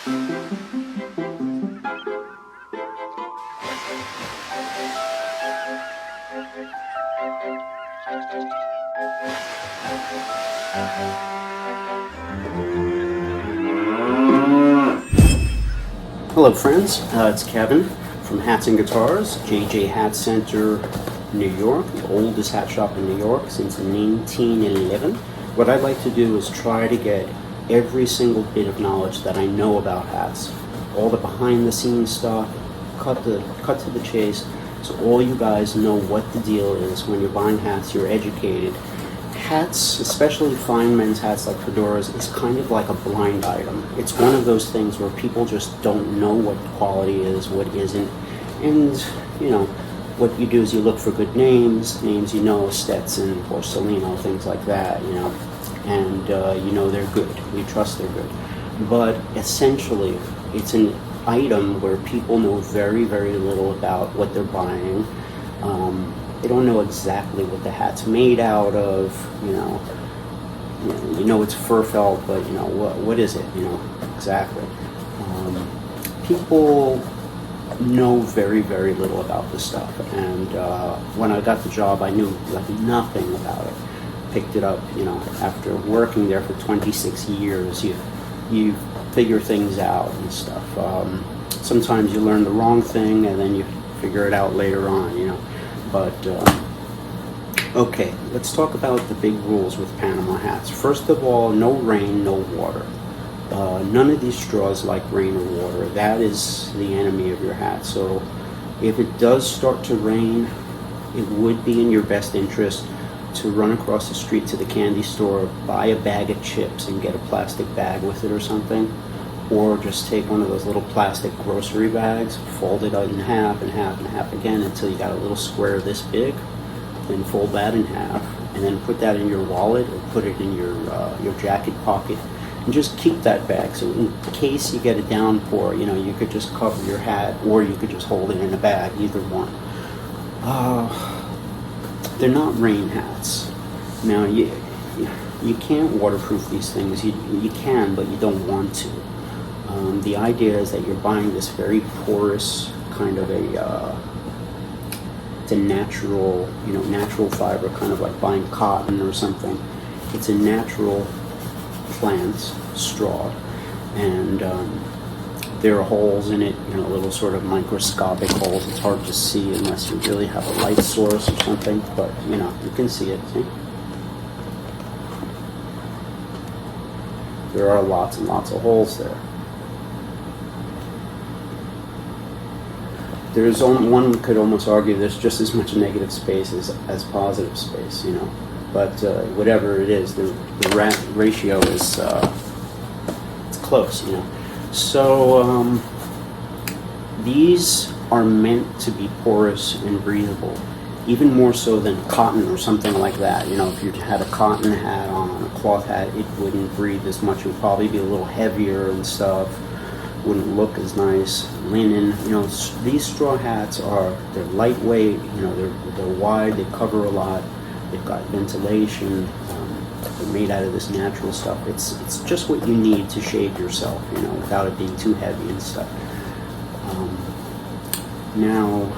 Hello friends, it's Kevin from Hats and Guitars, JJ Hat Center, New York, the oldest hat shop in New York since 1911. What I'd like to do is try to get every single bit of knowledge that I know about hats, all the behind the scenes stuff, cut to the chase, so all you guys know what the deal is when you're buying hats, you're educated. Hats, especially fine men's hats like fedoras, is kind of like a blind item. It's one of those things where people just don't know what the quality is, what isn't, and you know, what you do is you look for good names you know, Stetson, Borsalino, things like that, you know, and you know they're good, you trust they're good. But essentially, it's an item where people know very, very little about what they're buying. They don't know exactly what the hat's made out of, you know it's fur felt, but you know, what is it, you know, exactly. People know very, very little about this stuff, and when I got the job, I knew like nothing about it. Picked it up, you know, after working there for 26 years, you figure things out and stuff. Sometimes you learn the wrong thing, and then you figure it out later on, you know. But, okay, let's talk about the big rules with Panama hats. First of all, no rain, no water. None of these straws like rain or water. That is the enemy of your hat. So if it does start to rain, it would be in your best interest to run across the street to the candy store, buy a bag of chips and get a plastic bag with it or something. Or just take one of those little plastic grocery bags, fold it out in half and half and half again until you got a little square this big, then fold that in half, and then put that in your wallet or put it in your jacket pocket, and just keep that bag. So in case you get a downpour, you know, you could just cover your hat, or you could just hold it in a bag, either one. They're not rain hats. Now, you can't waterproof these things. You can, but you don't want to. The idea is that you're buying this very porous kind of it's a natural, you know, natural fiber, kind of like buying cotton or something. It's a natural plant straw, and there are holes in it, you know, little sort of microscopic holes. It's hard to see unless you really have a light source or something, but you know, you can see it. See? There are lots and lots of holes there. There's one could almost argue there's just as much negative space as positive space, you know. But whatever it is, the ratio is it's close, you know. So these are meant to be porous and breathable, even more so than cotton or something like that. You know, if you had a cotton hat on, a cloth hat, it wouldn't breathe as much. It would probably be a little heavier and stuff. Wouldn't look as nice. Linen, you know, these straw hats they're lightweight, you know, they're wide, they cover a lot, they've got ventilation, they're made out of this natural stuff. It's just what you need to shade yourself, you know, without it being too heavy and stuff. Now,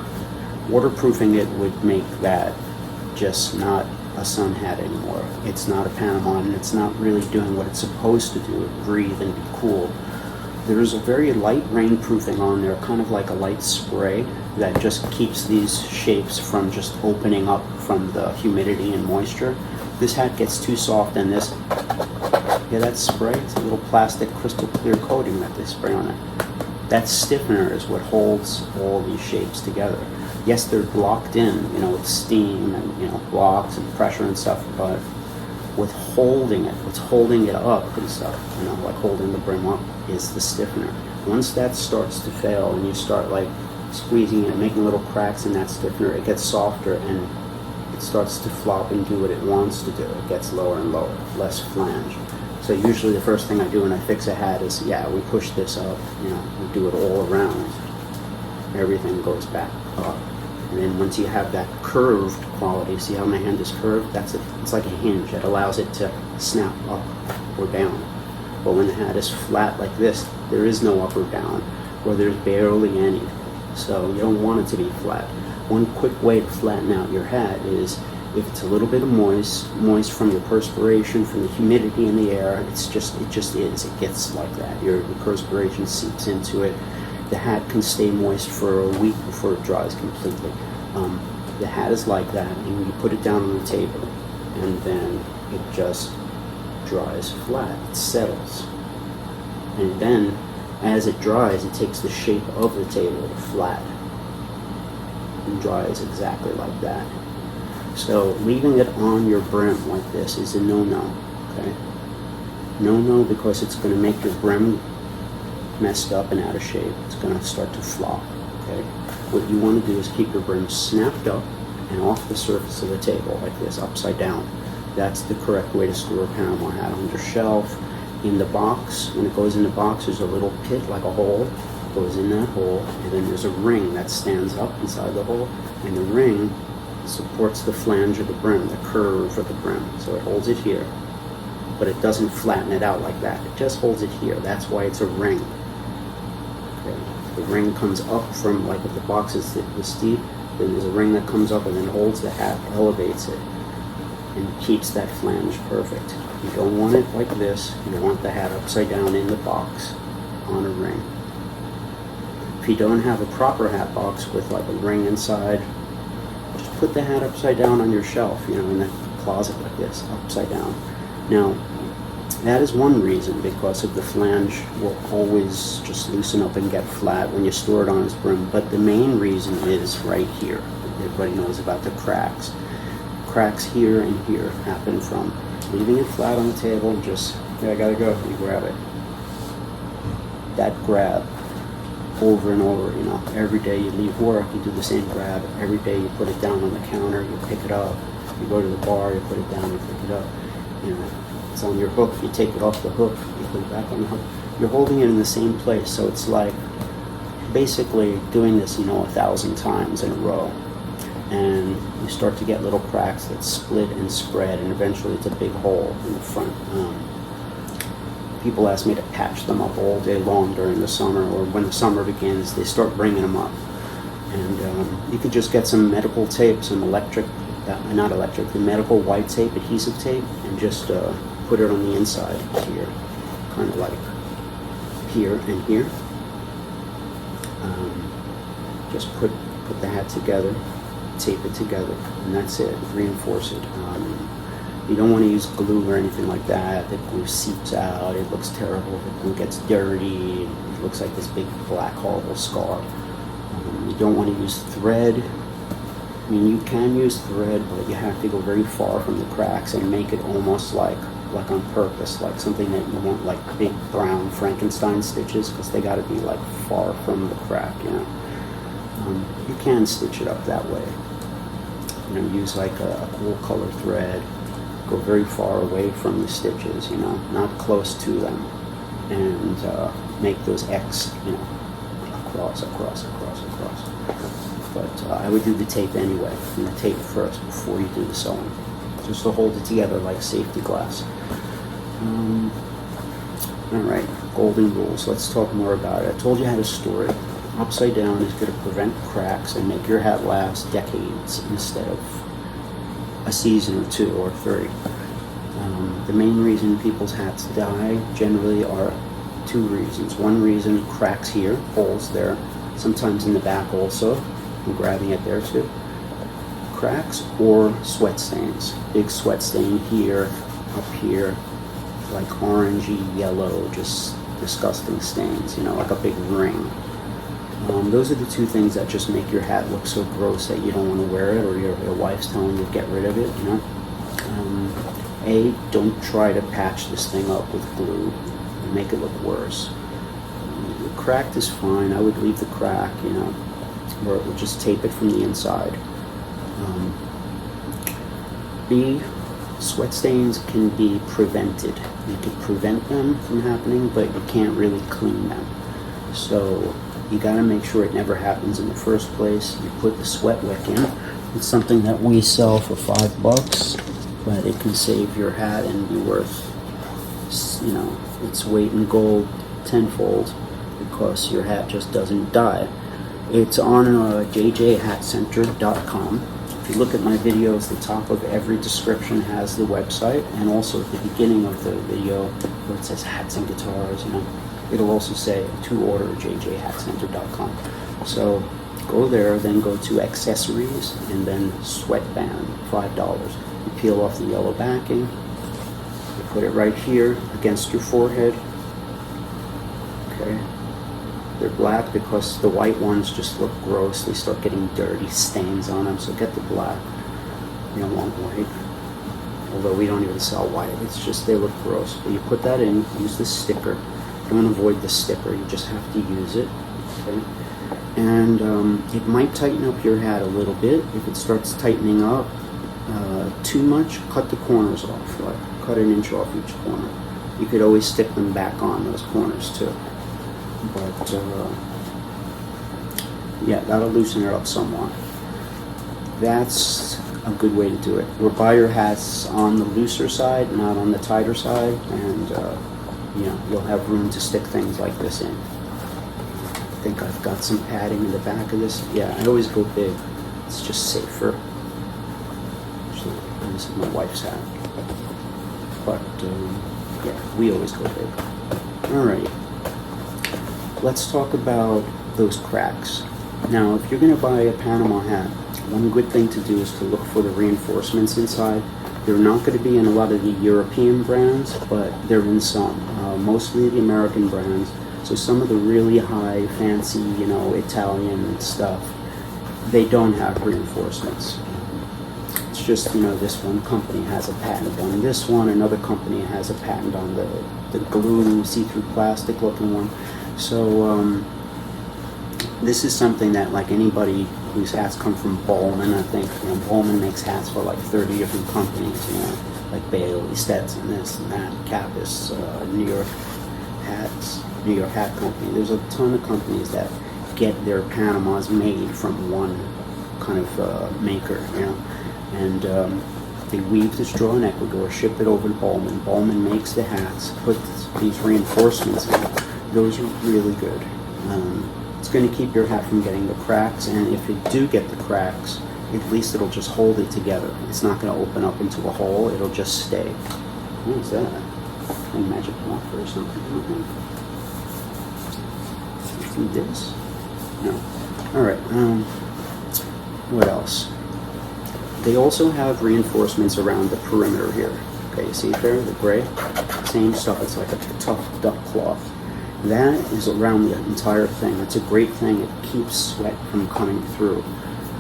waterproofing it would make that just not a sun hat anymore. It's not a Panama, and it's not really doing what it's supposed to do, breathe and be cool. There's a very light rainproofing on there, kind of like a light spray that just keeps these shapes from just opening up from the humidity and moisture. This hat gets too soft, and this, yeah, that spray, it's a little plastic crystal clear coating that they spray on it. That stiffener is what holds all these shapes together. Yes, they're blocked in, you know, with steam and, you know, blocks and pressure and stuff, but what's holding it up and stuff, you know, like holding the brim up, is the stiffener. Once that starts to fail and you start like squeezing it, making little cracks in that stiffener, it gets softer and it starts to flop and do what it wants to do. It gets lower and lower, less flange. So usually the first thing I do when I fix a hat is, yeah, we push this up, you know, we do it all around. Everything goes back up. And then once you have that curved quality, see how my hand is curved? It's like a hinge that allows it to snap up or down. But when the hat is flat like this, there is no up or down, or there's barely any. So you don't want it to be flat. One quick way to flatten out your hat is if it's a little bit of moist from the perspiration, from the humidity in the air. It just is. It gets like that. Your perspiration seeps into it. The hat can stay moist for a week before it dries completely. The hat is like that, and you put it down on the table, and then it just dries flat. It settles, and then as it dries, it takes the shape of the table flat and dries exactly like that. So leaving it on your brim like this is a no-no. Okay, no-no, because it's going to make your brim messed up and out of shape. It's going to start to flop. Okay, what you want to do is keep your brim snapped up and off the surface of the table like this, upside down. That's the correct way to store a Panama hat. On your shelf, in the box, when it goes in the box, there's a little pit, like a hole. It goes in that hole, and then there's a ring that stands up inside the hole, and the ring supports the flange of the brim, the curve of the brim. So it holds it here, but it doesn't flatten it out like that. It just holds it here. That's why it's a ring. Okay. The ring comes up from, like if the box is steep, then there's a ring that comes up and then holds the hat, elevates it, and keeps that flange perfect. You don't want it like this. You want the hat upside down in the box on a ring. If you don't have a proper hat box with like a ring inside, just put the hat upside down on your shelf, in the closet like this, upside down. Now, that is one reason, because of the flange will always just loosen up and get flat when you store it on its brim. But the main reason is right here. Everybody knows about the cracks. Cracks here and here happen from leaving it flat on the table and just, I gotta go, you grab it. That grab over and over, every day you leave work, you do the same grab. Every day you put it down on the counter, you pick it up. You go to the bar, you put it down, you pick it up. It's on your hook, you take it off the hook, you put it back on the hook. You're holding it in the same place, so it's like basically doing this, 1,000 times in a row. And you start to get little cracks that split and spread, and eventually it's a big hole in the front. People ask me to patch them up all day long during the summer, or when the summer begins, they start bringing them up. And you could just get some medical tape, some the medical white tape, adhesive tape, and just put it on the inside here, kind of like here and here. Just put the hat together, tape it together, and that's it. Reinforce it. You don't want to use glue or anything like that. The glue seeps out. It looks terrible. The glue gets dirty. It looks like this big black horrible scar. You don't want to use thread. I mean, you can use thread, but you have to go very far from the cracks and make it almost like on purpose, like something that you want, like big brown Frankenstein stitches, because they got to be like far from the crack. You can stitch it up that way. Use like a cool color thread. Go very far away from the stitches, not close to them, and make those X, across. But I would do the tape anyway, the tape first before you do the sewing, just to hold it together like safety glass. All right, golden rules. Let's talk more about it. I told you how to store it. Upside down is going to prevent cracks and make your hat last decades instead of a season or 2 or 3. The main reason people's hats die generally are 2 reasons. One reason, cracks here, holes there, sometimes in the back also. I'm grabbing it there too. Cracks or sweat stains. Big sweat stain here, up here, like orangey, yellow, just disgusting stains, like a big ring. Those are the 2 things that just make your hat look so gross that you don't want to wear it, or your wife's telling you to get rid of it, don't try to patch this thing up with glue and make it look worse. Cracked is fine. I would leave the crack, or just tape it from the inside. B, sweat stains can be prevented. You can prevent them from happening, but you can't really clean them. So you got to make sure it never happens in the first place. You put the sweat wick in. It's something that we sell for $5, but it can save your hat and be worth, its weight in gold tenfold because your hat just doesn't die. It's on jjhatcenter.com. If you look at my videos, the top of every description has the website, and also at the beginning of the video where it says hats and guitars, it'll also say to order at jjhatcenter.com. So go there, then go to accessories, and then Sweatband, $5. You peel off the yellow backing, you put it right here against your forehead. Okay. They're black because the white ones just look gross. They start getting dirty stains on them, so get the black. You don't want white. Although we don't even sell white. It's just they look gross. But you put that in, use the sticker. Don't avoid the sticker, you just have to use it. Okay? And it might tighten up your hat a little bit. If it starts tightening up too much, cut the corners off. Like cut an inch off each corner. You could always stick them back on those corners too. But yeah, that'll loosen it up somewhat. That's a good way to do it. Or buy your hats on the looser side, not on the tighter side, and you'll have room to stick things like this in. I think I've got some padding in the back of this. Yeah, I always go big. It's just safer. Actually, this is my wife's hat. But yeah, we always go big. Alright. Let's talk about those cracks. Now, if you're going to buy a Panama hat, one good thing to do is to look for the reinforcements inside. They're not going to be in a lot of the European brands, but they're in some. Mostly the American brands. So some of the really high, fancy, Italian stuff, they don't have reinforcements. It's just, this one company has a patent on this one, another company has a patent on the glue, see-through plastic looking one. So this is something that, like, anybody whose hats come from Bowman, I think, Bowman makes hats for like 30 different companies, like Bailey, Stetson, this and that, Capus, New York Hat Company. There's a ton of companies that get their Panamas made from one kind of maker, and they weave the straw in Ecuador, ship it over to Bowman. Bowman makes the hats, put these reinforcements in. Those are really good. It's going to keep your hat from getting the cracks, and if you do get the cracks, at least it'll just hold it together. It's not going to open up into a hole, it'll just stay. What is that? A magic marker or something? This? No. Alright, what else? They also have reinforcements around the perimeter here. Okay, you see there, the gray? Same stuff, it's like a tough duck cloth. That is around the entire thing. It's a great thing. It keeps sweat from coming through.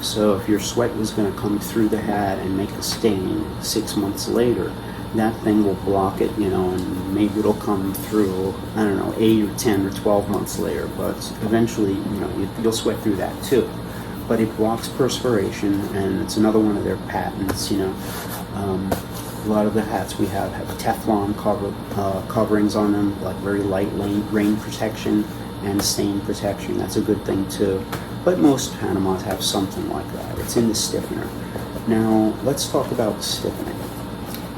So if your sweat was going to come through the hat and make a stain 6 months later, that thing will block it, and maybe it'll come through, 8 or 10 or 12 months later, but eventually, you'll sweat through that too. But it blocks perspiration, and it's another one of their patents, A lot of the hats we have Teflon coverings on them, like very light rain protection and stain protection. That's a good thing too. But most Panamas have something like that. It's in the stiffener. Now, let's talk about stiffening.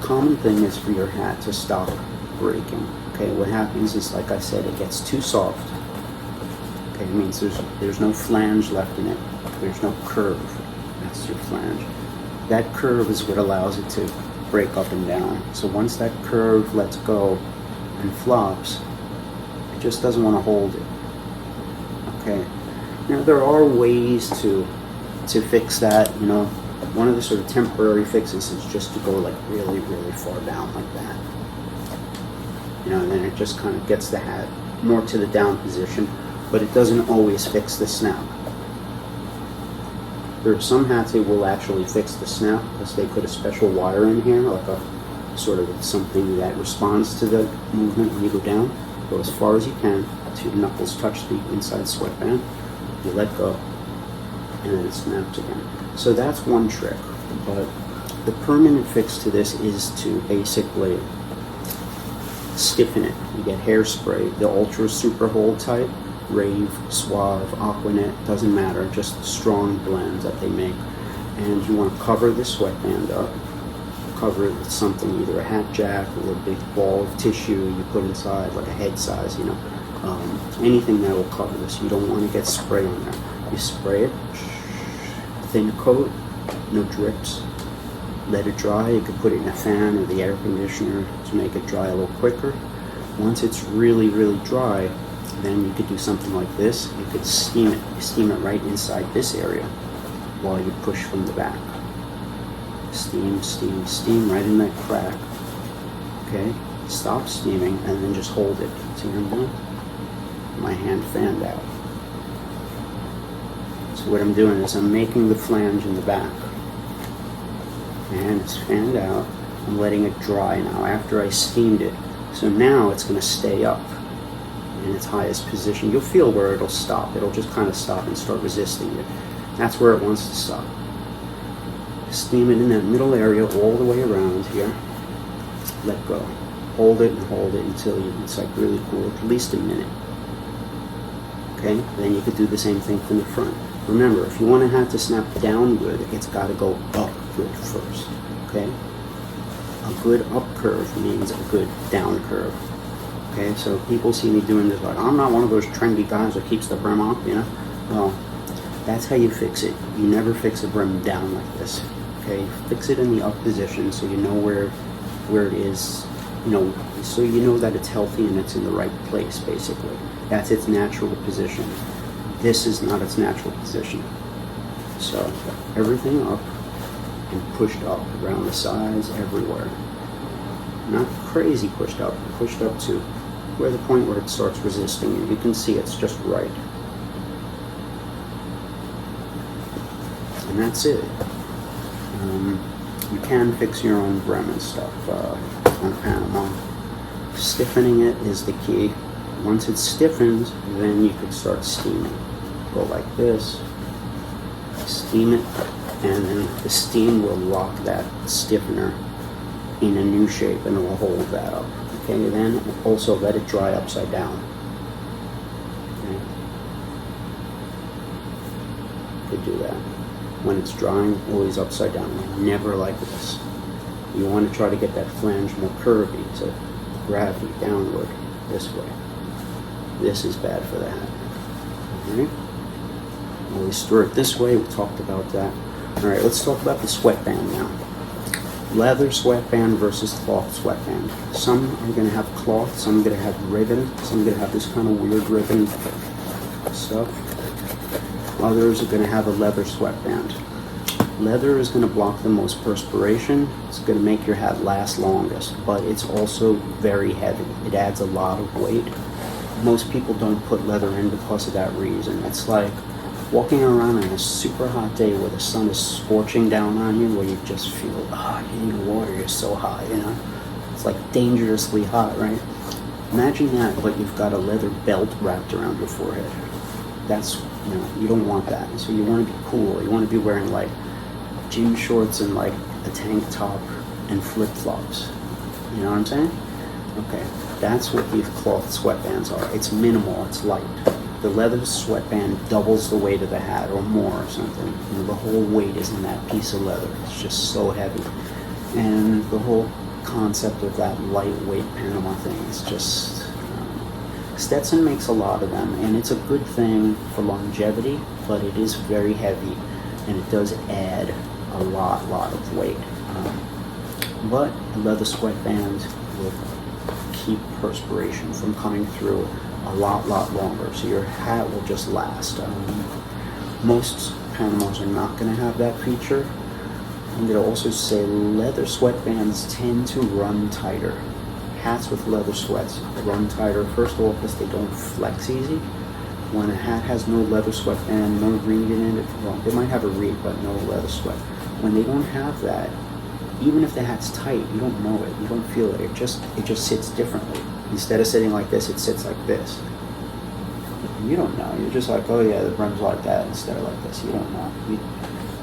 Common thing is for your hat to stop breaking. Okay, what happens is, like I said, it gets too soft. Okay, it means there's no flange left in it. There's no curve. That's your flange. That curve is what allows it to break up and down. So once that curve lets go and flops, it just doesn't want to hold it. Okay. Now there are ways to fix that. One of the sort of temporary fixes is just to go like really, really far down like that. And then it just kind of gets the hat more to the down position, but it doesn't always fix the snap. There are some hats that will actually fix the snap because they put a special wire in here, like a sort of something that responds to the movement when you go down. Go as far as you can until your knuckles touch the inside sweatband. You let go, and then it snaps again. So that's one trick, but the permanent fix to this is to basically stiffen it. You get hairspray, the Ultra Super Hold type, Rave, Suave, Aquanet, doesn't matter, just strong blends that they make. And you want to cover the sweatband up, cover it with something, either a hat jack or a big ball of tissue you put inside, like a head size, anything that will cover this. You don't want to get spray on there. You spray it, thin coat, no drips, let it dry. You could put it in a fan or the air conditioner to make it dry a little quicker. Once it's really, really dry, then you could do something like this. You could steam it. You steam it right inside this area while you push from the back. Steam, steam, steam right in that crack. Okay? Stop steaming and then just hold it. See what I'm doing? My hand fanned out. So what I'm doing is I'm making the flange in the back. And it's fanned out. I'm letting it dry now after I steamed it. So now it's going to stay up in its highest position. You'll feel where it'll stop. It'll just kind of stop and start resisting it. That's where it wants to stop. Steam it in that middle area all the way around here. Let go. Hold it and hold it until it's like really cool, at least a minute. Okay? Then you could do the same thing from the front. Remember, if you want a hat to snap down good, it's got to go up good first. Okay? A good up curve means a good down curve. Okay? So people see me doing this like, I'm not one of those trendy guys that keeps the brim up, Well, that's how you fix it. You never fix a brim down like this. Okay? Fix it in the up position so you know where it is, so you know that it's healthy and it's in the right place, basically. That's its natural position. This is not its natural position. So, everything up and pushed up around the sides, everywhere. Not crazy pushed up to where the point where it starts resisting you. You can see it's just right. And that's it. You can fix your own brim and stuff on Panama. Stiffening it is the key. Once it stiffens, then you could start steaming. Go like this, steam it, and then the steam will lock that stiffener in a new shape and it will hold that up. Okay, then also let it dry upside down. Okay. Could do that. When it's drying, always upside down. Never like this. You want to try to get that flange more curvy, so gravity downward this way. This is bad for the hat. Alright? Always store it this way. We talked about that. Alright, let's talk about the sweatband now. Leather sweatband versus cloth sweatband. Some are going to have cloth, some are going to have ribbon, some are going to have this kind of weird ribbon stuff. Others are going to have a leather sweatband. Leather is going to block the most perspiration. It's going to make your hat last longest, but it's also very heavy. It adds a lot of weight. Most people don't put leather in because of that reason. It's like walking around on a super hot day where the sun is scorching down on you, where you just feel, you need water, you're so hot, It's like dangerously hot, right? Imagine that, but you've got a leather belt wrapped around your forehead. That's, you don't want that. So you want to be cool. You want to be wearing like jean shorts and like a tank top and flip-flops. You know what I'm saying? Okay, that's what these cloth sweatbands are. It's minimal, it's light. The leather sweatband doubles the weight of the hat or more or something. The whole weight is in that piece of leather. It's just so heavy. And the whole concept of that lightweight Panama thing is just... Stetson makes a lot of them, and it's a good thing for longevity, but it is very heavy, and it does add a lot of weight. But the leather sweatband will keep perspiration from coming through a lot longer, so your hat will just last. Most Panamas are not going to have that feature. I'm going to also say leather sweatbands tend to run tighter. Hats with leather sweats run tighter, first of all, because they don't flex easy. When a hat has no leather sweatband, no reed in it, well, they might have a reed, but no leather sweat. When they don't have that, even if the hat's tight, you don't know it, you don't feel it. It just sits differently. Instead of sitting like this, it sits like this. You don't know. You're just like, oh yeah, the brim's like that instead of like this. You don't know.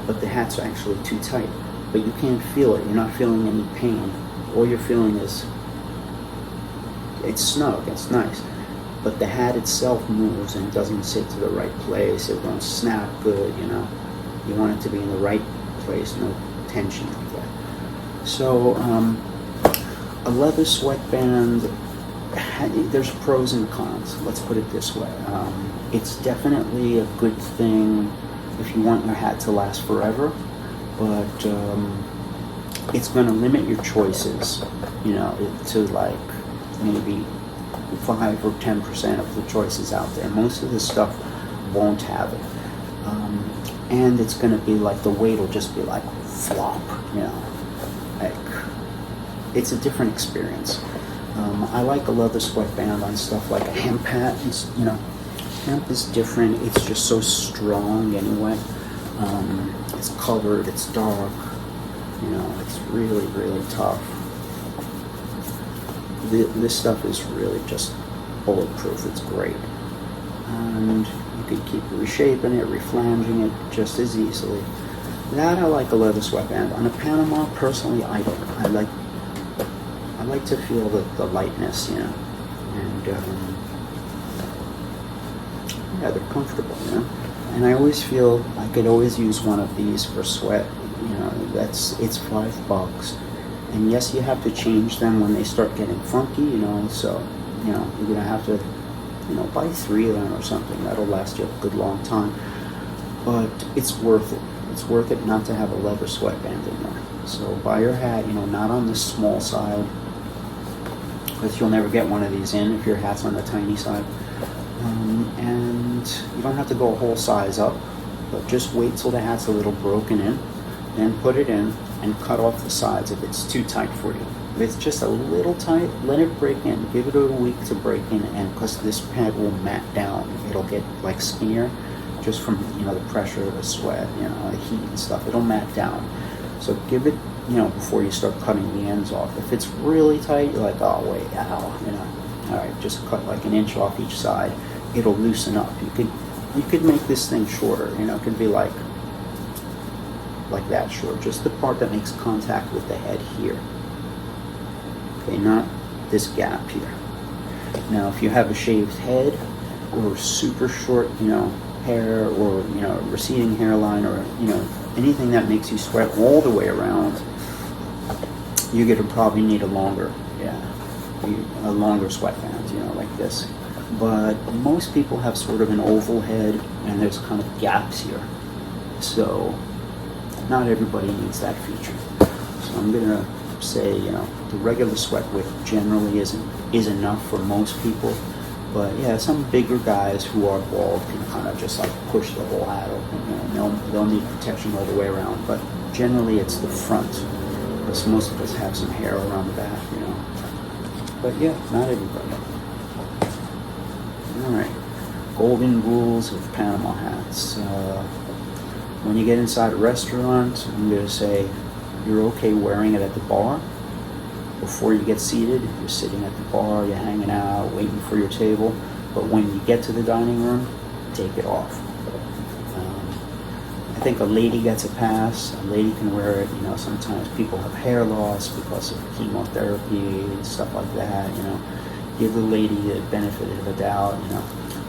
But the hat's actually too tight. But you can't feel it. You're not feeling any pain. All you're feeling is it's snug, it's nice, but the hat itself moves and doesn't sit to the right place. It won't snap good, You want it to be in the right place, no tension like that. So, a leather sweatband, there's pros and cons, let's put it this way. It's definitely a good thing if you want your hat to last forever, but it's going to limit your choices, to like maybe 5 or 10% of the choices out there. Most of the stuff won't have it. And it's going to be like, the weight will just be like flop, like it's a different experience. I like a leather sweatband on stuff like a hemp hat. Hemp is different. It's just so strong anyway. It's colored, it's dark, it's really, really tough. This stuff is really just bulletproof. It's great. And you can keep reshaping it, reflanging it just as easily. That I like a leather sweatband. On a Panama, personally, I don't. I like to feel the lightness, and yeah, they're comfortable, And I always feel I could always use one of these for sweat. It's $5. And yes, you have to change them when they start getting funky, so, you're going to have to, buy 3 of them or something. That'll last you a good long time. But it's worth it. It's worth it not to have a leather sweatband anymore. So buy your hat, not on the small side, because you'll never get one of these in if your hat's on the tiny side. And you don't have to go a whole size up, but just wait till the hat's a little broken in, then put it in and cut off the sides if it's too tight for you. If it's just a little tight, let it break in. Give it a week to break in, and because this pad will mat down, it'll get like skinnier just from the pressure of the sweat, the heat and stuff. It'll mat down. So give it, before you start cutting the ends off. If it's really tight, you're like, oh wait, ow, all right, just cut like an inch off each side. It'll loosen up. You could make this thing shorter. It could be like that short, just the part that makes contact with the head here. Okay, not this gap here. Now, if you have a shaved head or super short, hair, or receding hairline, or anything that makes you sweat all the way around, you're gonna probably need a longer sweatband, like this. But most people have sort of an oval head, and there's kind of gaps here, so not everybody needs that feature. So I'm gonna say, the regular sweat width generally is enough for most people. But yeah, some bigger guys who are bald can kind of just like push the whole hat open, and they'll need protection all the way around. But generally it's the front, because most of us have some hair around the back, But yeah, not everybody. All right, golden rules of Panama hats. When you get inside a restaurant, I'm going to say you're okay wearing it at the bar. Before you get seated, you're sitting at the bar, you're hanging out, waiting for your table. But when you get to the dining room, take it off. I think a lady gets a pass. A lady can wear it. Sometimes people have hair loss because of chemotherapy and stuff like that. Give the lady the benefit of the doubt.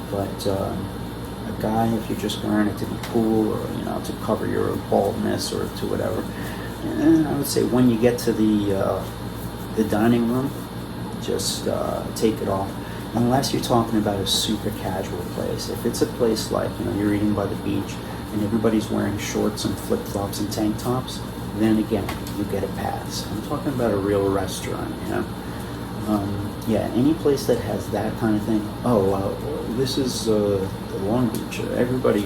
But a guy, if you're just wearing it to be cool, or to cover your baldness, or to whatever, and I would say when you get to the dining room, just take it off, unless you're talking about a super casual place. If it's a place like you're eating by the beach and everybody's wearing shorts and flip-flops and tank tops, then again you get a pass. I'm talking about a real restaurant. Any place that has that kind of thing. This is the Long Beach. Everybody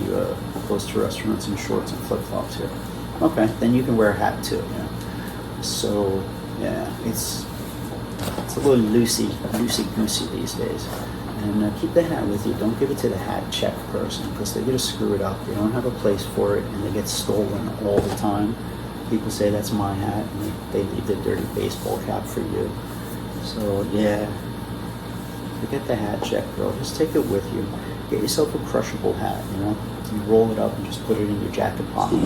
goes to restaurants in shorts and flip-flops here. Okay, then you can wear a hat too. So yeah, it's a little loosey-goosey these days. And keep the hat with you. Don't give it to the hat check person, because they're going to screw it up. They don't have a place for it, and they get stolen all the time. People say, that's my hat, and they leave the dirty baseball cap for you. So yeah, forget the hat check, girl. Just take it with you. Get yourself a crushable hat, You roll it up and just put it in your jacket pocket.